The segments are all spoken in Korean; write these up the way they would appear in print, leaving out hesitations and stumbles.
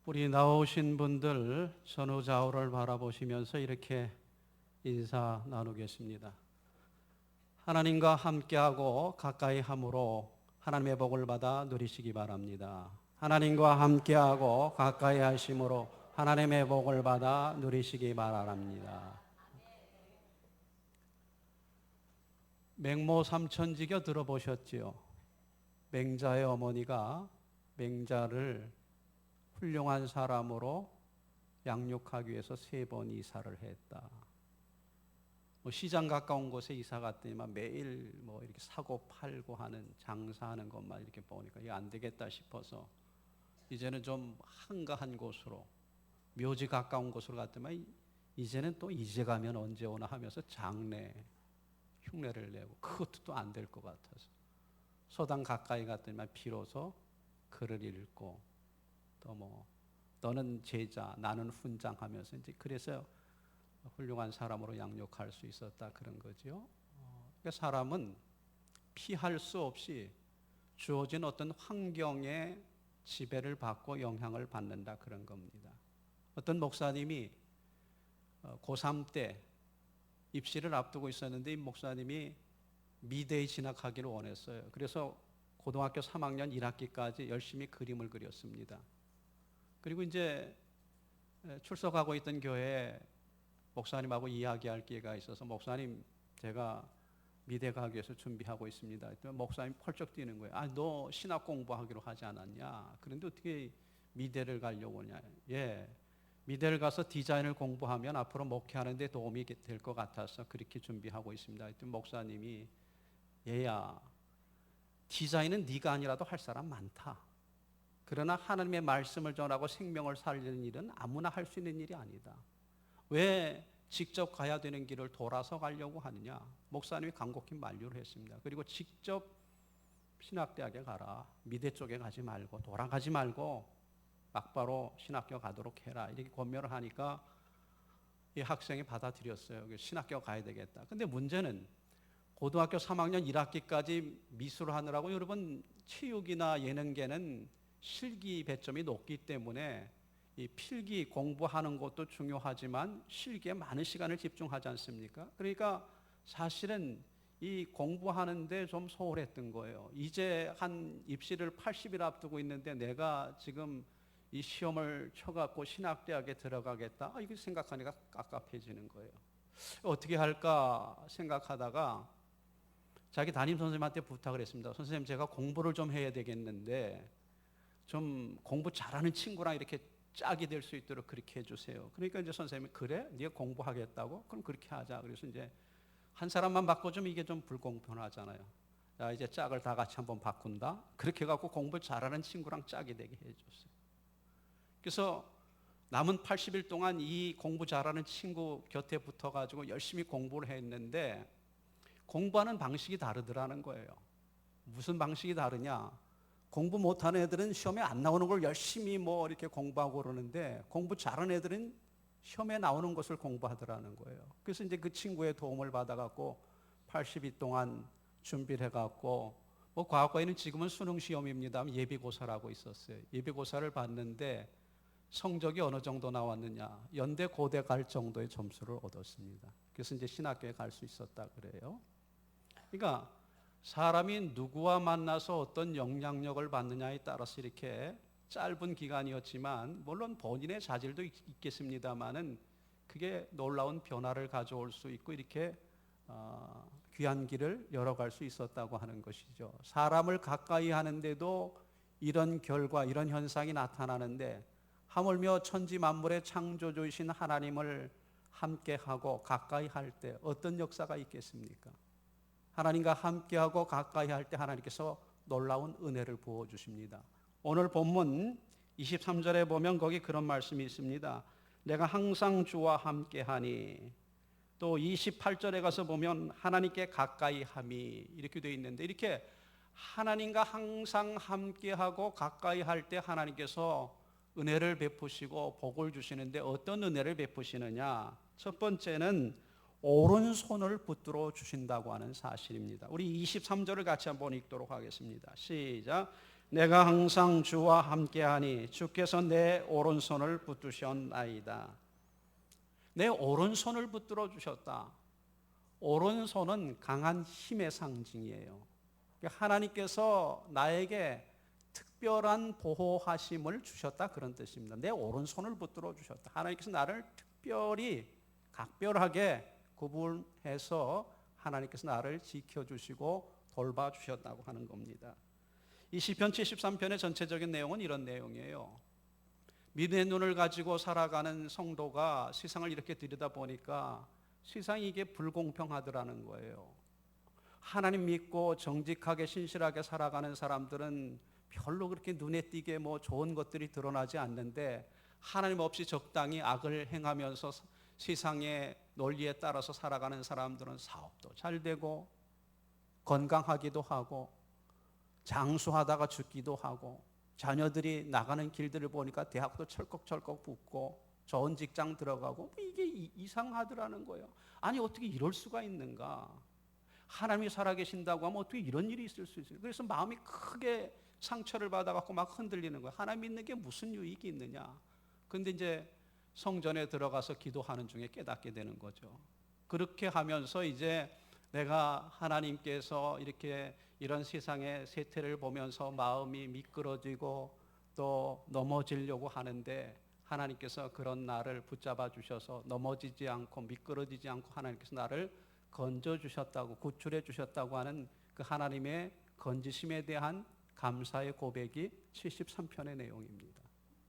우리 나오신 분들 전후좌우를 바라보시면서 이렇게 인사 나누겠습니다. 하나님과 함께하고 가까이 함으로 하나님의 복을 받아 누리시기 바랍니다. 하나님과 함께하고 가까이 하심으로 하나님의 복을 받아 누리시기 바랍니다. 맹모 삼천지교 들어보셨지요? 맹자의 어머니가 맹자를 훌륭한 사람으로 양육하기 위해서 3번 이사를 했다. 시장 가까운 곳에 이사 갔더니만 매일 이렇게 사고 팔고 하는 장사하는 것만 이렇게 보니까 이게 안 되겠다 싶어서 이제는 좀 한가한 곳으로 묘지 가까운 곳으로 갔더니만 이제는 또 이제 가면 언제 오나 하면서 장례 흉내를 내고 그것도 또 안 될 것 같아서 소당 가까이 갔더니만 비로소 글을 읽고 또 너는 제자 나는 훈장 하면서 이제 그래서 훌륭한 사람으로 양육할 수 있었다 그런 거죠. 그러니까 사람은 피할 수 없이 주어진 어떤 환경에 지배를 받고 영향을 받는다 그런 겁니다. 어떤 목사님이 고3 때 입시를 앞두고 있었는데 이 목사님이 미대에 진학하기를 원했어요. 그래서 고등학교 3학년 1학기까지 열심히 그림을 그렸습니다. 그리고 이제 출석하고 있던 교회에 목사님하고 이야기할 기회가 있어서 목사님 제가 미대 가기 위해서 준비하고 있습니다. 목사님 펄쩍 뛰는 거예요. 너 신학 공부하기로 하지 않았냐? 그런데 어떻게 미대를 가려고 하냐? 예, 미대를 가서 디자인을 공부하면 앞으로 목회하는 데 도움이 될 것 같아서 그렇게 준비하고 있습니다. 목사님이 얘야 디자인은 네가 아니라도 할 사람 많다. 그러나 하나님의 말씀을 전하고 생명을 살리는 일은 아무나 할 수 있는 일이 아니다. 왜 직접 가야 되는 길을 돌아서 가려고 하느냐? 목사님이 간곡히 만류를 했습니다. 그리고 직접 신학대학에 가라. 미대 쪽에 가지 말고 돌아가지 말고 막바로 신학교 가도록 해라. 이렇게 권면을 하니까 이 학생이 받아들였어요. 신학교 가야 되겠다. 근데 문제는 고등학교 3학년 1학기까지 미술을 하느라고 여러분 체육이나 예능계는 실기 배점이 높기 때문에 이 필기 공부하는 것도 중요하지만 실기에 많은 시간을 집중하지 않습니까? 그러니까 사실은 이 공부하는데 좀 소홀했던 거예요. 이제 한 입시를 80일 앞두고 있는데 내가 지금 이 시험을 쳐갖고 신학대학에 들어가겠다? 이거 생각하니까 깝깝해지는 거예요. 어떻게 할까 생각하다가 자기 담임 선생님한테 부탁을 했습니다. 선생님 제가 공부를 좀 해야 되겠는데 좀 공부 잘하는 친구랑 이렇게 짝이 될 수 있도록 그렇게 해주세요. 그러니까 이제 선생님이 그래? 네가 공부하겠다고? 그럼 그렇게 하자. 그래서 이제 한 사람만 바꿔주면 이게 좀 불공평하잖아요. 자, 이제 짝을 다 같이 한번 바꾼다. 그렇게 해갖고 공부 잘하는 친구랑 짝이 되게 해줬어요. 그래서 남은 80일 동안 이 공부 잘하는 친구 곁에 붙어가지고 열심히 공부를 했는데 공부하는 방식이 다르더라는 거예요. 무슨 방식이 다르냐? 공부 못하는 애들은 시험에 안 나오는 걸 열심히 이렇게 공부하고 그러는데 공부 잘하는 애들은 시험에 나오는 것을 공부하더라는 거예요. 그래서 이제 그 친구의 도움을 받아갖고 80일 동안 준비를 해갖고 과거에는 지금은 수능 시험입니다. 예비고사라고 있었어요. 예비고사를 봤는데 성적이 어느 정도 나왔느냐? 연대 고대 갈 정도의 점수를 얻었습니다. 그래서 이제 신학교에 갈 수 있었다 그래요. 그러니까 사람이 누구와 만나서 어떤 영향력을 받느냐에 따라서 이렇게 짧은 기간이었지만 물론 본인의 자질도 있겠습니다만은 그게 놀라운 변화를 가져올 수 있고 이렇게 귀한 길을 열어갈 수 있었다고 하는 것이죠. 사람을 가까이 하는데도 이런 결과, 이런 현상이 나타나는데 하물며 천지 만물의 창조주이신 하나님을 함께하고 가까이 할 때 어떤 역사가 있겠습니까? 하나님과 함께하고 가까이 할 때 하나님께서 놀라운 은혜를 부어주십니다. 오늘 본문 23절에 보면 거기 그런 말씀이 있습니다. 내가 항상 주와 함께하니. 또 28절에 가서 보면 하나님께 가까이 함이 이렇게 되어 있는데 이렇게 하나님과 항상 함께하고 가까이 할 때 하나님께서 은혜를 베푸시고 복을 주시는데 어떤 은혜를 베푸시느냐? 첫 번째는 오른손을 붙들어 주신다고 하는 사실입니다. 우리 23절을 같이 한번 읽도록 하겠습니다. 시작. 내가 항상 주와 함께하니 주께서 내 오른손을 붙드셨나이다. 내 오른손을 붙들어 주셨다. 오른손은 강한 힘의 상징이에요. 하나님께서 나에게 특별한 보호하심을 주셨다, 그런 뜻입니다. 내 오른손을 붙들어 주셨다. 하나님께서 나를 특별히 각별하게 구분해서 하나님께서 나를 지켜주시고 돌봐주셨다고 하는 겁니다. 이 시편 73편의 전체적인 내용은 이런 내용이에요. 믿음의 눈을 가지고 살아가는 성도가 세상을 이렇게 들여다보니까 세상이 이게 불공평하더라는 거예요. 하나님 믿고 정직하게 신실하게 살아가는 사람들은 별로 그렇게 눈에 띄게 뭐 좋은 것들이 드러나지 않는데, 하나님 없이 적당히 악을 행하면서 세상의 논리에 따라서 살아가는 사람들은 사업도 잘 되고 건강하기도 하고 장수하다가 죽기도 하고, 자녀들이 나가는 길들을 보니까 대학도 철컥철컥 붙고 좋은 직장 들어가고, 이게 이상하더라는 거예요. 아니 어떻게 이럴 수가 있는가? 하나님이 살아계신다고 하면 어떻게 이런 일이 있을 수 있어요? 그래서 마음이 크게 상처를 받아갖고 막 흔들리는 거예요. 하나님 믿는 게 무슨 유익이 있느냐? 근데 이제 성전에 들어가서 기도하는 중에 깨닫게 되는 거죠. 그렇게 하면서 이제 내가 하나님께서 이렇게 이런 세상의 세태를 보면서 마음이 미끄러지고 또 넘어지려고 하는데, 하나님께서 그런 나를 붙잡아 주셔서 넘어지지 않고 미끄러지지 않고 하나님께서 나를 건져 주셨다고, 구출해 주셨다고 하는 그 하나님의 건지심에 대한 감사의 고백이 73편의 내용입니다.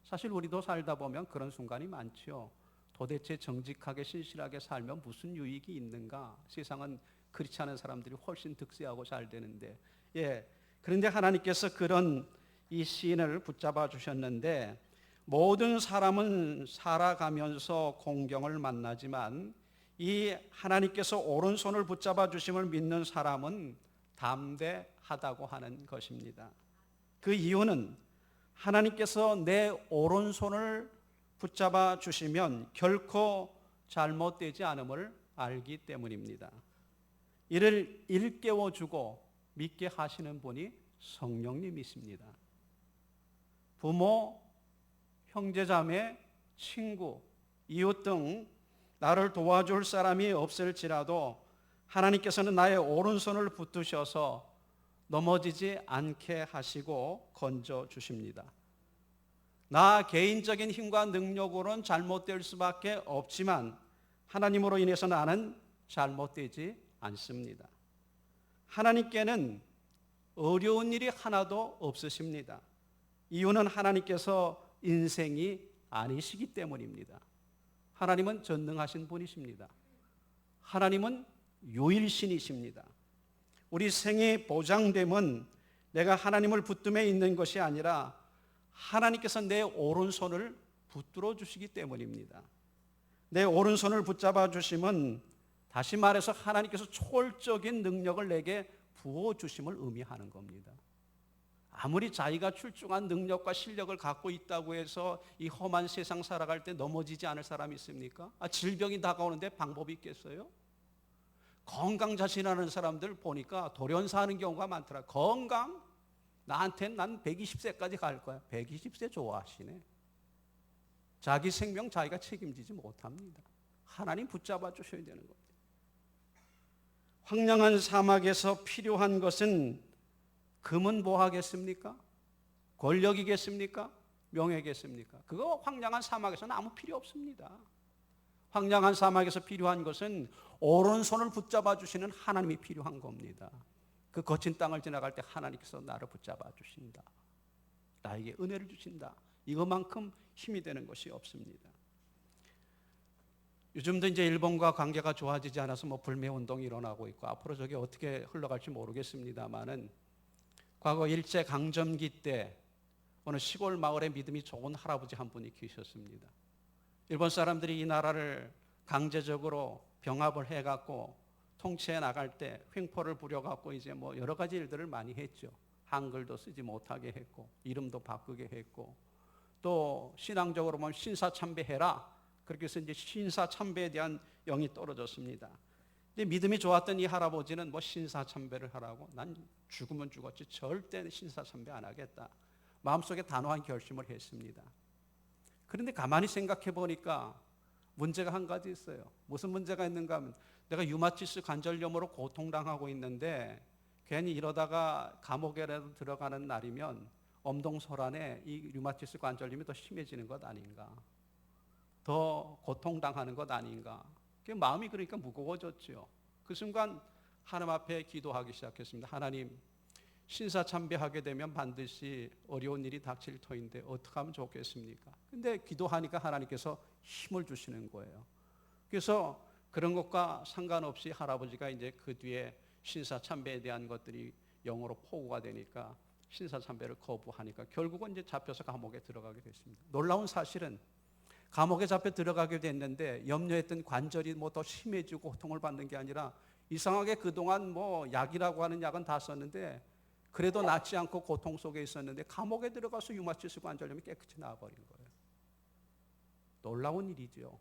사실 우리도 살다 보면 그런 순간이 많죠. 도대체 정직하게 신실하게 살면 무슨 유익이 있는가? 세상은 그렇지 않은 사람들이 훨씬 득세하고 잘 되는데, 그런데 하나님께서 그런 이 시인을 붙잡아 주셨는데, 모든 사람은 살아가면서 공경을 만나지만 이 하나님께서 오른손을 붙잡아 주심을 믿는 사람은 담대하다고 하는 것입니다. 그 이유는 하나님께서 내 오른손을 붙잡아 주시면 결코 잘못되지 않음을 알기 때문입니다. 이를 일깨워주고 믿게 하시는 분이 성령님이십니다. 부모, 형제자매, 친구, 이웃 등 나를 도와줄 사람이 없을지라도 하나님께서는 나의 오른손을 붙드셔서 넘어지지 않게 하시고 건져 주십니다. 나 개인적인 힘과 능력으로는 잘못될 수밖에 없지만 하나님으로 인해서 나는 잘못되지 않습니다. 하나님께는 어려운 일이 하나도 없으십니다. 이유는 하나님께서 인생이 아니시기 때문입니다. 하나님은 전능하신 분이십니다. 하나님은 유일신이십니다. 우리 생의 보장됨은 내가 하나님을 붙듦에 있는 것이 아니라 하나님께서 내 오른손을 붙들어 주시기 때문입니다. 내 오른손을 붙잡아 주심은 다시 말해서 하나님께서 초월적인 능력을 내게 부어주심을 의미하는 겁니다. 아무리 자기가 출중한 능력과 실력을 갖고 있다고 해서 이 험한 세상 살아갈 때 넘어지지 않을 사람이 있습니까? 질병이 다가오는데 방법이 있겠어요? 건강자신하는 사람들 보니까 돌연사하는 경우가 많더라. 건강? 나한테는 난 120세까지 갈 거야. 120세 좋아하시네. 자기 생명 자기가 책임지지 못합니다. 하나님 붙잡아 주셔야 되는 겁니다. 황량한 사막에서 필요한 것은 금은 뭐 하겠습니까? 권력이겠습니까? 명예겠습니까? 그거 황량한 사막에서는 아무 필요 없습니다. 황량한 사막에서 필요한 것은 오른손을 붙잡아 주시는 하나님이 필요한 겁니다. 그 거친 땅을 지나갈 때 하나님께서 나를 붙잡아 주신다. 나에게 은혜를 주신다. 이것만큼 힘이 되는 것이 없습니다. 요즘도 이제 일본과 관계가 좋아지지 않아서 불매 운동이 일어나고 있고 앞으로 저게 어떻게 흘러갈지 모르겠습니다만은, 과거 일제 강점기 때 어느 시골 마을에 믿음이 좋은 할아버지 한 분이 계셨습니다. 일본 사람들이 이 나라를 강제적으로 병합을 해갖고 통치해 나갈 때 횡포를 부려갖고 이제 여러 가지 일들을 많이 했죠. 한글도 쓰지 못하게 했고 이름도 바꾸게 했고, 또 신앙적으로 보면 신사참배해라. 그렇게 해서 이제 신사참배에 대한 영이 떨어졌습니다. 근데 믿음이 좋았던 이 할아버지는 신사참배를 하라고, 난 죽으면 죽었지 절대 신사참배 안 하겠다. 마음속에 단호한 결심을 했습니다. 그런데 가만히 생각해 보니까 문제가 한 가지 있어요. 무슨 문제가 있는가 하면 내가 류마티스 관절염으로 고통당하고 있는데 괜히 이러다가 감옥에라도 들어가는 날이면 엄동설안에 이 류마티스 관절염이 더 심해지는 것 아닌가, 더 고통당하는 것 아닌가. 마음이 그러니까 무거워졌죠. 그 순간 하나님 앞에 기도하기 시작했습니다. 하나님, 신사참배하게 되면 반드시 어려운 일이 닥칠 터인데 어떻게 하면 좋겠습니까? 근데 기도하니까 하나님께서 힘을 주시는 거예요. 그래서 그런 것과 상관없이 할아버지가 이제 그 뒤에 신사참배에 대한 것들이 영어로 포구가 되니까 신사참배를 거부하니까 결국은 이제 잡혀서 감옥에 들어가게 됐습니다. 놀라운 사실은 감옥에 잡혀 들어가게 됐는데 염려했던 관절이 뭐 더 심해지고 고통을 받는 게 아니라 이상하게 그동안 뭐 약이라고 하는 약은 다 썼는데 그래도 낫지 않고 고통 속에 있었는데 감옥에 들어가서 류마티스 관절염이 깨끗이 나아버린 거예요. 놀라운 일이죠.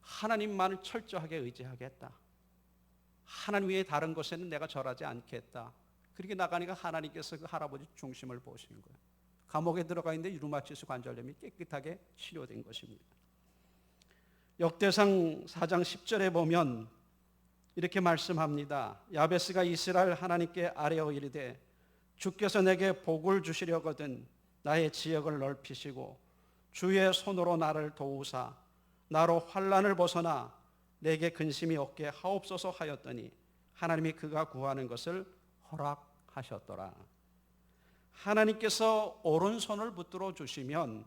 하나님만을 철저하게 의지하겠다. 하나님 외에 다른 것에는 내가 절하지 않겠다. 그렇게 나가니까 하나님께서 그 할아버지 중심을 보신 거예요. 감옥에 들어가 있는데 류마티스 관절염이 깨끗하게 치료된 것입니다. 역대상 4장 10절에 보면 이렇게 말씀합니다. 야베스가 이스라엘 하나님께 아뢰어 이르되 주께서 내게 복을 주시려거든 나의 지역을 넓히시고 주의 손으로 나를 도우사 나로 환난을 벗어나 내게 근심이 없게 하옵소서 하였더니 하나님이 그가 구하는 것을 허락하셨더라. 하나님께서 오른손을 붙들어 주시면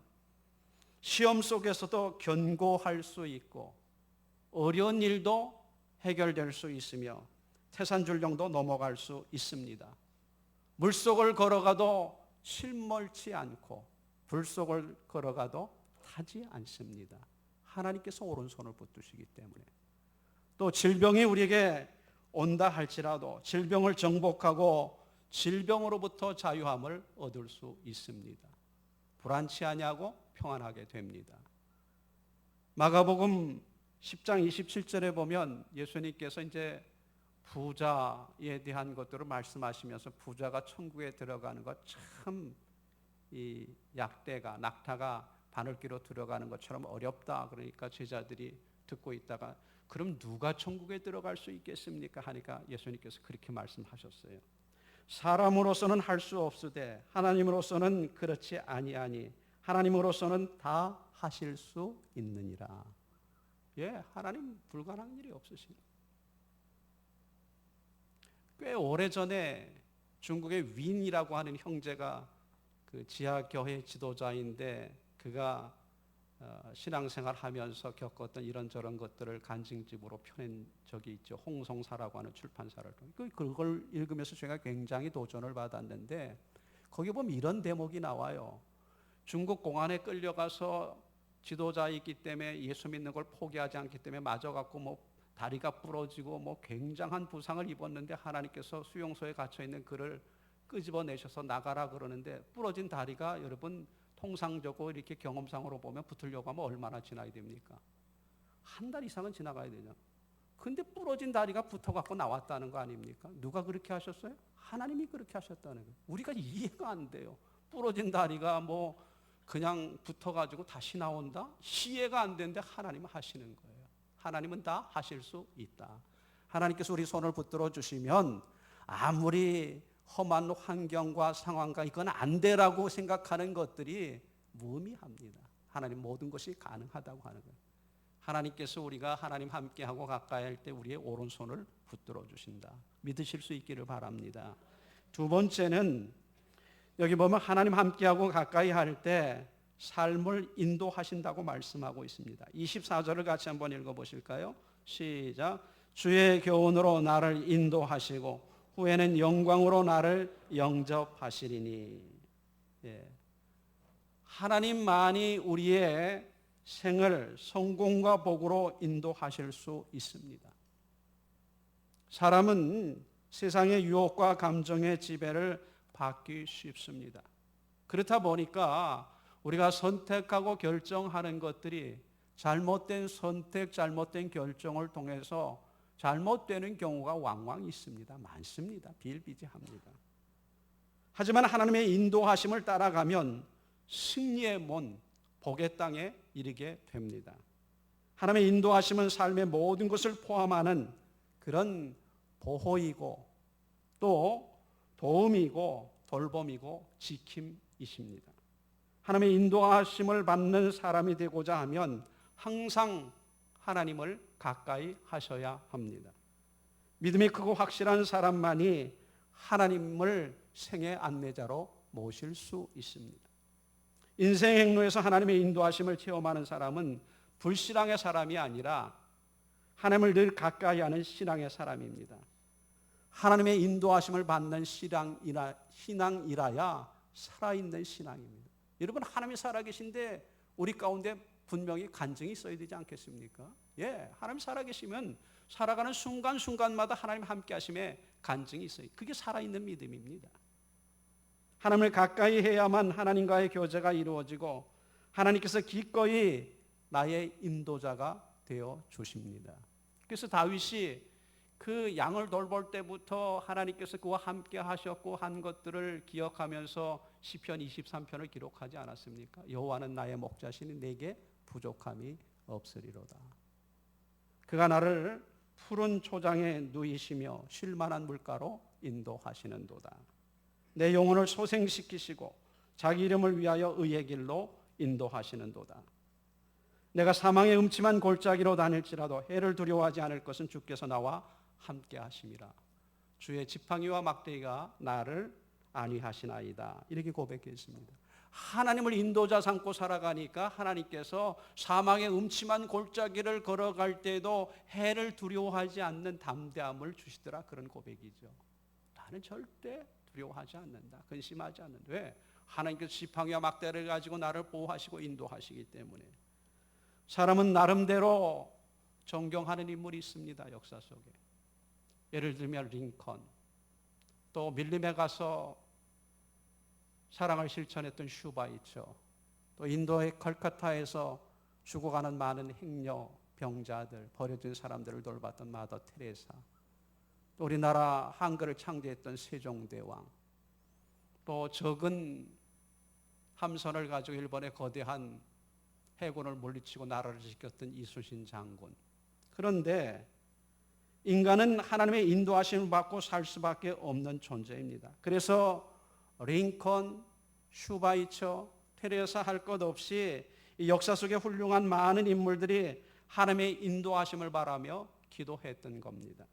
시험 속에서도 견고할 수 있고 어려운 일도 해결될 수 있으며 태산줄령도 넘어갈 수 있습니다. 물속을 걸어가도 실멀치 않고 불속을 걸어가도 타지 않습니다. 하나님께서 오른손을 붙드시기 때문에. 또 질병이 우리에게 온다 할지라도 질병을 정복하고 질병으로부터 자유함을 얻을 수 있습니다. 불안치 아니하고 평안하게 됩니다. 마가복음 10장 27절에 보면 예수님께서 이제 부자에 대한 것들을 말씀하시면서 부자가 천국에 들어가는 것 참 이 약대가 낙타가 바늘기로 들어가는 것처럼 어렵다. 그러니까 제자들이 듣고 있다가 그럼 누가 천국에 들어갈 수 있겠습니까? 하니까 예수님께서 그렇게 말씀하셨어요. 사람으로서는 할 수 없으되 하나님으로서는 그렇지 아니하니 하나님으로서는 다 하실 수 있느니라. 예, 하나님 불가능한 일이 없으십니다. 꽤 오래전에 중국의 윈이라고 하는 형제가 그 지하교회 지도자인데 그가 신앙생활 하면서 겪었던 이런저런 것들을 간증집으로 펴낸 적이 있죠. 홍성사라고 하는 출판사를. 그걸 읽으면서 제가 굉장히 도전을 받았는데 거기 보면 이런 대목이 나와요. 중국 공안에 끌려가서 지도자이기 때문에 예수 믿는 걸 포기하지 않기 때문에 맞아갖고 뭐 다리가 부러지고 뭐 굉장한 부상을 입었는데 하나님께서 수용소에 갇혀 있는 그를 끄집어내셔서 나가라 그러는데 부러진 다리가 여러분 통상적으로 이렇게 경험상으로 보면 붙으려고 하면 얼마나 지나야 됩니까? 한 달 이상은 지나가야 되죠. 근데 부러진 다리가 붙어갖고 나왔다는 거 아닙니까? 누가 그렇게 하셨어요? 하나님이 그렇게 하셨다는 거예요. 우리가 이해가 안 돼요. 부러진 다리가 뭐 그냥 붙어가지고 다시 나온다? 이해가 안 되는데 하나님은 하시는 거예요. 하나님은 다 하실 수 있다. 하나님께서 우리 손을 붙들어 주시면 아무리 험한 환경과 상황과 이건 안 되라고 생각하는 것들이 무의미합니다. 하나님 모든 것이 가능하다고 하는 거예요. 하나님께서 우리가 하나님 함께하고 가까이 할 때 우리의 오른손을 붙들어 주신다. 믿으실 수 있기를 바랍니다. 두 번째는 여기 보면 하나님 함께하고 가까이 할 때 삶을 인도하신다고 말씀하고 있습니다. 24절을 같이 한번 읽어보실까요? 시작. 주의 교훈으로 나를 인도하시고 후에는 영광으로 나를 영접하시리니. 예. 하나님만이 우리의 생을 성공과 복으로 인도하실 수 있습니다. 사람은 세상의 유혹과 감정의 지배를 받기 쉽습니다. 그렇다 보니까 우리가 선택하고 결정하는 것들이 잘못된 선택, 잘못된 결정을 통해서 잘못되는 경우가 왕왕 있습니다. 많습니다. 비일비재합니다. 하지만 하나님의 인도하심을 따라가면 승리의 문, 복의 땅에 이르게 됩니다. 하나님의 인도하심은 삶의 모든 것을 포함하는 그런 보호이고 또 도움이고 돌봄이고 지킴이십니다. 하나님의 인도하심을 받는 사람이 되고자 하면 항상 하나님을 가까이 하셔야 합니다. 믿음이 크고 확실한 사람만이 하나님을 생의 안내자로 모실 수 있습니다. 인생 행로에서 하나님의 인도하심을 체험하는 사람은 불신앙의 사람이 아니라 하나님을 늘 가까이 하는 신앙의 사람입니다. 하나님의 인도하심을 받는 신앙이라야 살아있는 신앙입니다. 여러분, 하나님이 살아계신데 우리 가운데 분명히 간증이 있어야 되지 않겠습니까? 예, 하나님 살아계시면 살아가는 순간순간마다 하나님 함께 하심에 간증이 있어요. 그게 살아있는 믿음입니다. 하나님을 가까이 해야만 하나님과의 교제가 이루어지고 하나님께서 기꺼이 나의 인도자가 되어 주십니다. 그래서 다윗이 그 양을 돌볼 때부터 하나님께서 그와 함께 하셨고 한 것들을 기억하면서 시편 23편을 기록하지 않았습니까? 여호와는 나의 목자시니 내게 부족함이 없으리로다. 그가 나를 푸른 초장에 누이시며 쉴 만한 물가로 인도하시는도다. 내 영혼을 소생시키시고 자기 이름을 위하여 의의 길로 인도하시는도다. 내가 사망의 음침한 골짜기로 다닐지라도 해를 두려워하지 않을 것은 주께서 나와 함께 하심이라. 주의 지팡이와 막대기가 나를 안위하시나이다. 이렇게 고백했습니다. 하나님을 인도자 삼고 살아가니까 하나님께서 사망의 음침한 골짜기를 걸어갈 때도 해를 두려워하지 않는 담대함을 주시더라. 그런 고백이죠. 나는 절대 두려워하지 않는다. 근심하지 않는다. 왜? 하나님께서 지팡이와 막대를 가지고 나를 보호하시고 인도하시기 때문에. 사람은 나름대로 존경하는 인물이 있습니다. 역사 속에. 예를 들면 링컨, 또 밀림에 가서 사랑을 실천했던 슈바이처, 또 인도의 칼카타에서 죽어가는 많은 행여, 병자들, 버려진 사람들을 돌봤던 마더 테레사, 또 우리나라 한글을 창제했던 세종대왕, 또 적은 함선을 가지고 일본의 거대한 해군을 물리치고 나라를 지켰던 이순신 장군. 그런데 인간은 하나님의 인도하심을 받고 살 수밖에 없는 존재입니다. 그래서 링컨, 슈바이처, 테레사 할 것 없이 이 역사 속에 훌륭한 많은 인물들이 하나님의 인도하심을 바라며 기도했던 겁니다.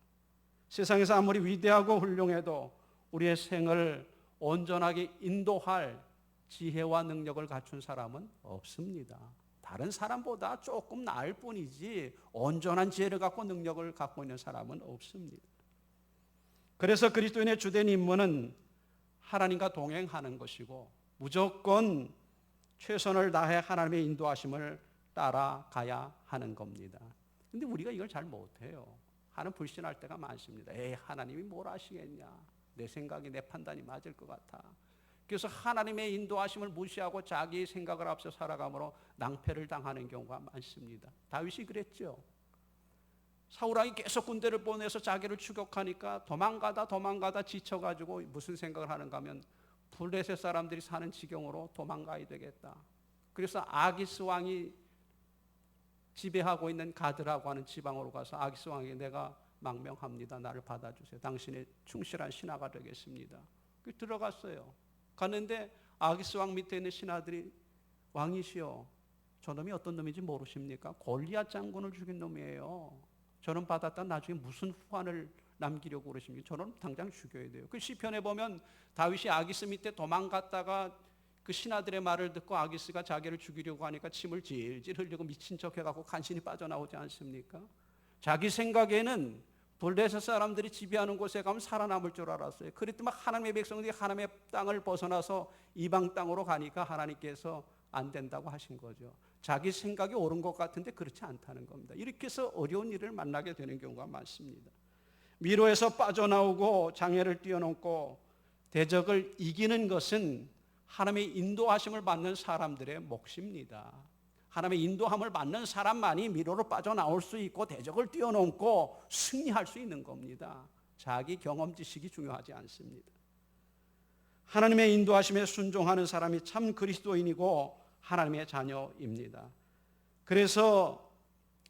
세상에서 아무리 위대하고 훌륭해도 우리의 생을 온전하게 인도할 지혜와 능력을 갖춘 사람은 없습니다. 다른 사람보다 조금 나을 뿐이지 온전한 지혜를 갖고 능력을 갖고 있는 사람은 없습니다. 그래서 그리스도인의 주된 임무는 하나님과 동행하는 것이고 무조건 최선을 다해 하나님의 인도하심을 따라가야 하는 겁니다. 그런데 우리가 이걸 잘 못해요. 하나님 불신할 때가 많습니다. 에이, 하나님이 뭘 아시겠냐. 내 생각이 내 판단이 맞을 것 같아. 그래서 하나님의 인도하심을 무시하고 자기 생각을 앞서 살아감으로 낭패를 당하는 경우가 많습니다. 다윗이 그랬죠. 사울왕이 계속 군대를 보내서 자기를 추격하니까 도망가다 지쳐가지고 무슨 생각을 하는가 하면 블레셋 사람들이 사는 지경으로 도망가야 되겠다. 그래서 아기스 왕이 지배하고 있는 가드라고 하는 지방으로 가서 아기스 왕에게 내가 망명합니다. 나를 받아주세요. 당신의 충실한 신하가 되겠습니다. 들어갔어요. 갔는데 아기스 왕 밑에 있는 신하들이 왕이시여, 저놈이 어떤 놈인지 모르십니까? 골리앗 장군을 죽인 놈이에요. 저놈 받았다 나중에 무슨 후환을 남기려고 그러십니까? 저놈 당장 죽여야 돼요. 그 시편에 보면 다윗이 아기스 밑에 도망갔다가 그 신하들의 말을 듣고 아기스가 자기를 죽이려고 하니까 침을 질질 흘리고 미친 척 해갖고 간신히 빠져나오지 않습니까? 자기 생각에는 블레셋 사람들이 지배하는 곳에 가면 살아남을 줄 알았어요. 그랬더니 하나님의 백성들이 하나님의 땅을 벗어나서 이방 땅으로 가니까 하나님께서 안 된다고 하신 거죠. 자기 생각이 옳은 것 같은데 그렇지 않다는 겁니다. 이렇게 해서 어려운 일을 만나게 되는 경우가 많습니다. 미로에서 빠져나오고 장애를 뛰어넘고 대적을 이기는 것은 하나님의 인도하심을 받는 사람들의 몫입니다. 하나님의 인도함을 받는 사람만이 미로로 빠져나올 수 있고 대적을 뛰어넘고 승리할 수 있는 겁니다. 자기 경험 지식이 중요하지 않습니다. 하나님의 인도하심에 순종하는 사람이 참 그리스도인이고 하나님의 자녀입니다. 그래서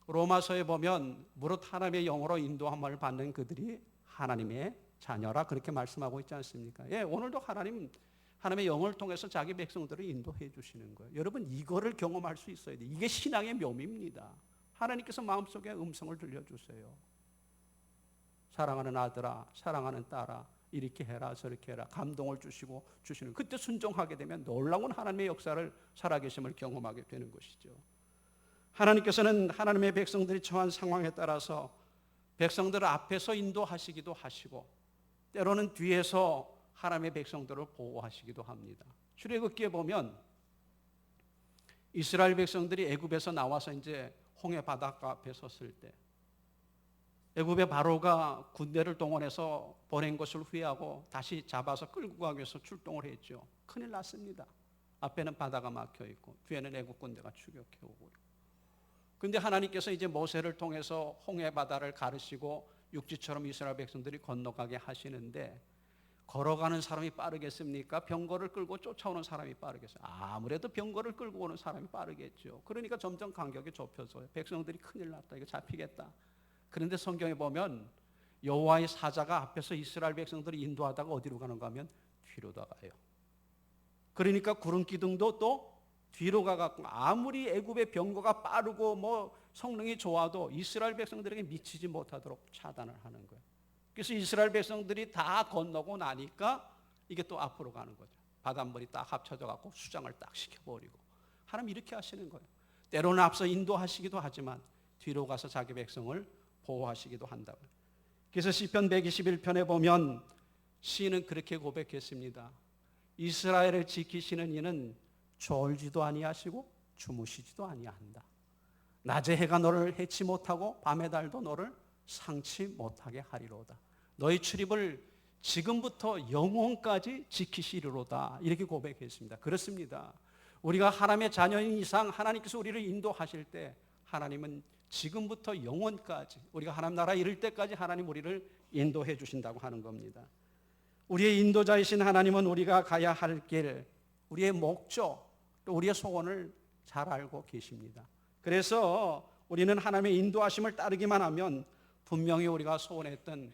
로마서에 보면 무릇 하나님의 영으로 인도함을 받는 그들이 하나님의 자녀라 그렇게 말씀하고 있지 않습니까? 예, 오늘도 하나님의 영을 통해서 자기 백성들을 인도해 주시는 거예요. 여러분 이거를 경험할 수 있어야 돼요. 이게 신앙의 묘미입니다. 하나님께서 마음속에 음성을 들려주세요. 사랑하는 아들아, 사랑하는 딸아, 이렇게 해라 저렇게 해라 감동을 주시는 그때 순종하게 되면 놀라운 하나님의 역사를 살아계심을 경험하게 되는 것이죠. 하나님께서는 하나님의 백성들이 처한 상황에 따라서 백성들을 앞에서 인도하시기도 하시고 때로는 뒤에서 하나님의 백성들을 보호하시기도 합니다. 출애굽기에 보면 이스라엘 백성들이 애굽에서 나와서 이제 홍해 바닷가 앞에 섰을 때 애굽의 바로가 군대를 동원해서 보낸 것을 후회하고 다시 잡아서 끌고 가기 위해서 출동을 했죠. 큰일 났습니다. 앞에는 바다가 막혀 있고 뒤에는 애굽 군대가 추격해 오고. 그런데 하나님께서 이제 모세를 통해서 홍해 바다를 가르시고 육지처럼 이스라엘 백성들이 건너가게 하시는데 걸어가는 사람이 빠르겠습니까? 병거를 끌고 쫓아오는 사람이 빠르겠어요? 아무래도 병거를 끌고 오는 사람이 빠르겠죠. 그러니까 점점 간격이 좁혀져요. 백성들이 큰일 났다. 이거 잡히겠다. 그런데 성경에 보면 여호와의 사자가 앞에서 이스라엘 백성들을 인도하다가 어디로 가는가 하면 뒤로 나가요. 그러니까 구름 기둥도 또 뒤로 가갖고 아무리 애굽의 병거가 빠르고 뭐 성능이 좋아도 이스라엘 백성들에게 미치지 못하도록 차단을 하는 거예요. 그래서 이스라엘 백성들이 다 건너고 나니까 이게 또 앞으로 가는 거죠. 바닷물이 딱 합쳐져 갖고 수장을 딱 시켜버리고 하나님 이렇게 하시는 거예요. 때로는 앞서 인도하시기도 하지만 뒤로 가서 자기 백성을 보호하시기도 한다고. 그래서 시편 121편에 보면 시인은 그렇게 고백했습니다. 이스라엘을 지키시는 이는 졸지도 아니하시고 주무시지도 아니한다. 낮에 해가 너를 해치 못하고 밤의 달도 너를 상치 못하게 하리로다. 너희 출입을 지금부터 영원까지 지키시리로다. 이렇게 고백했습니다. 그렇습니다. 우리가 하나님의 자녀인 이상 하나님께서 우리를 인도하실 때 하나님은 지금부터 영원까지 우리가 하나님 나라에 이를 때까지 하나님 우리를 인도해 주신다고 하는 겁니다. 우리의 인도자이신 하나님은 우리가 가야 할 길, 우리의 목적, 또 우리의 소원을 잘 알고 계십니다. 그래서 우리는 하나님의 인도하심을 따르기만 하면 분명히 우리가 소원했던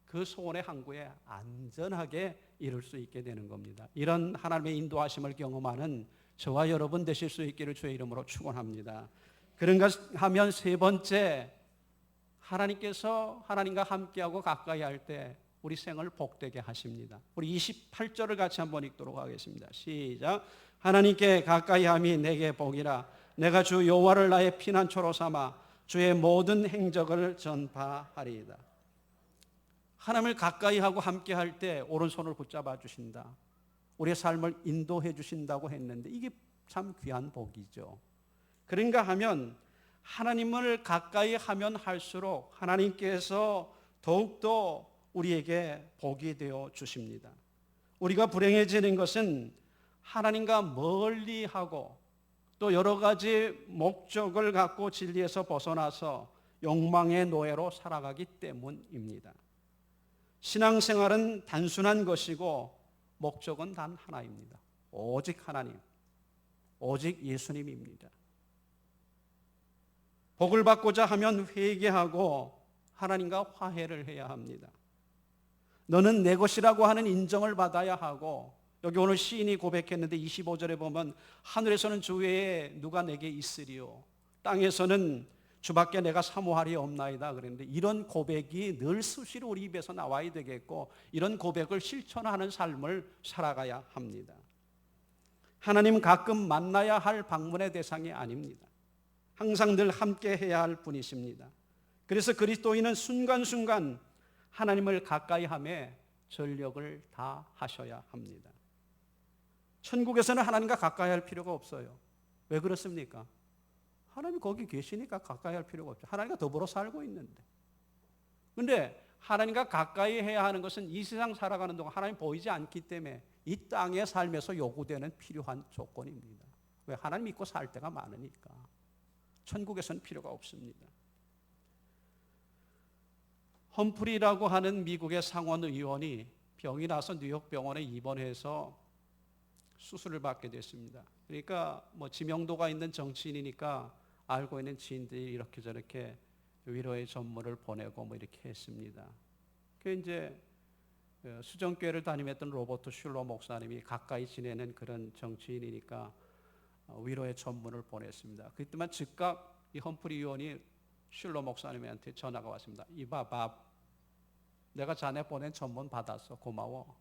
그 소원의 항구에 안전하게 이룰 수 있게 되는 겁니다. 이런 하나님의 인도하심을 경험하는 저와 여러분 되실 수 있기를 주의 이름으로 축원합니다. 그런가 하면 세 번째, 하나님께서 하나님과 함께하고 가까이 할 때 우리 생을 복되게 하십니다. 우리 28절을 같이 한번 읽도록 하겠습니다. 시작. 하나님께 가까이함이 내게 복이라. 내가 주 여호와를 나의 피난처로 삼아 주의 모든 행적을 전파하리이다. 하나님을 가까이하고 함께할 때 오른손을 붙잡아 주신다. 우리의 삶을 인도해 주신다고 했는데 이게 참 귀한 복이죠. 그런가 하면 하나님을 가까이 하면 할수록 하나님께서 더욱더 우리에게 복이 되어 주십니다. 우리가 불행해지는 것은 하나님과 멀리하고 또 여러 가지 목적을 갖고 진리에서 벗어나서 욕망의 노예로 살아가기 때문입니다. 신앙생활은 단순한 것이고 목적은 단 하나입니다. 오직 하나님, 오직 예수님입니다. 복을 받고자 하면 회개하고 하나님과 화해를 해야 합니다. 너는 내 것이라고 하는 인정을 받아야 하고, 여기 오늘 시인이 고백했는데 25절에 보면 하늘에서는 주 외에 누가 내게 있으리요, 땅에서는 주밖에 내가 사모하리 없나이다 그랬는데, 이런 고백이 늘 수시로 우리 입에서 나와야 되겠고 이런 고백을 실천하는 삶을 살아가야 합니다. 하나님 가끔 만나야 할 방문의 대상이 아닙니다. 항상 늘 함께 해야 할 분이십니다. 그래서 그리스도인은 순간순간 하나님을 가까이 함에 전력을 다하셔야 합니다. 천국에서는 하나님과 가까이 할 필요가 없어요. 왜 그렇습니까? 하나님 거기 계시니까 가까이 할 필요가 없죠. 하나님과 더불어 살고 있는데. 그런데 하나님과 가까이 해야 하는 것은 이 세상 살아가는 동안 하나님 보이지 않기 때문에 이 땅의 삶에서 요구되는 필요한 조건입니다. 왜? 하나님 믿고 살 때가 많으니까. 천국에선 필요가 없습니다. 험프리라고 하는 미국의 상원 의원이 병이 나서 뉴욕 병원에 입원해서 수술을 받게 됐습니다. 그러니까 뭐 지명도가 있는 정치인이니까 알고 있는 지인들이 이렇게 저렇게 위로의 전문을 보내고 뭐 이렇게 했습니다. 그 이제 수정교회를 담임했던 로버트 슐러 목사님이 가까이 지내는 그런 정치인이니까 위로의 전문을 보냈습니다. 그때만 즉각 이 험프리 의원이 슐러 목사님한테 전화가 왔습니다. 이봐 밥, 내가 자네 보낸 전문 받았어. 고마워.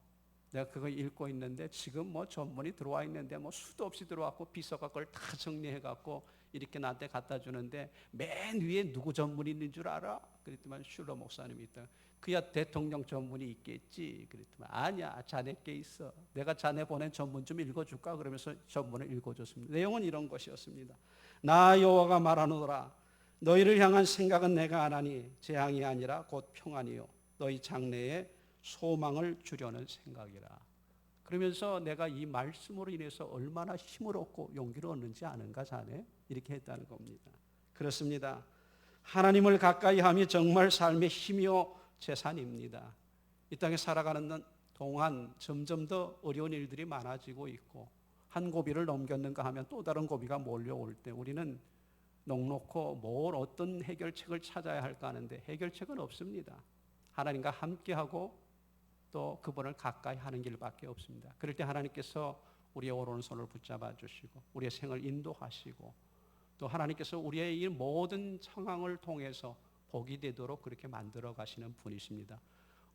내가 그거 읽고 있는데 지금 뭐 전문이 들어와 있는데 뭐 수도 없이 들어왔고 비서가 그걸 다 정리해갖고 이렇게 나한테 갖다 주는데 맨 위에 누구 전문이 있는 줄 알아? 그랬더니 슐러 목사님이 있다. 그야 대통령 전문이 있겠지. 그랬더니 아니야, 자네께 있어. 내가 자네 보낸 전문 좀 읽어줄까? 그러면서 전문을 읽어줬습니다. 내용은 이런 것이었습니다. 나 여호와가 말하노라. 너희를 향한 생각은 내가 안 하니 재앙이 아니라 곧 평안이요 너희 장래에 소망을 주려는 생각이라. 그러면서 내가 이 말씀으로 인해서 얼마나 힘을 얻고 용기를 얻는지 아는가 자네? 이렇게 했다는 겁니다. 그렇습니다. 하나님을 가까이 함이 정말 삶의 힘이요 재산입니다. 이 땅에 살아가는 동안 점점 더 어려운 일들이 많아지고 있고 한 고비를 넘겼는가 하면 또 다른 고비가 몰려올 때 우리는 넉넉고 뭘 어떤 해결책을 찾아야 할까 하는데 해결책은 없습니다. 하나님과 함께하고 또 그분을 가까이 하는 길밖에 없습니다. 그럴 때 하나님께서 우리의 오른손을 붙잡아 주시고 우리의 생을 인도하시고 또 하나님께서 우리의 이 모든 상황을 통해서 복이 되도록 그렇게 만들어 가시는 분이십니다.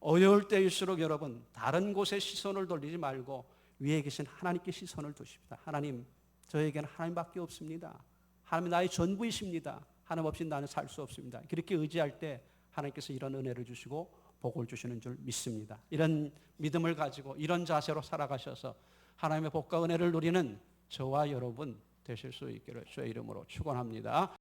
어려울 때일수록 여러분 다른 곳에 시선을 돌리지 말고 위에 계신 하나님께 시선을 두십니다. 하나님, 저에게는 하나님밖에 없습니다. 하나님 나의 전부이십니다. 하나님 없이 나는 살 수 없습니다. 그렇게 의지할 때 하나님께서 이런 은혜를 주시고 복을 주시는 줄 믿습니다. 이런 믿음을 가지고 이런 자세로 살아가셔서 하나님의 복과 은혜를 누리는 저와 여러분 되실 수 있기를 주의 이름으로 축원합니다.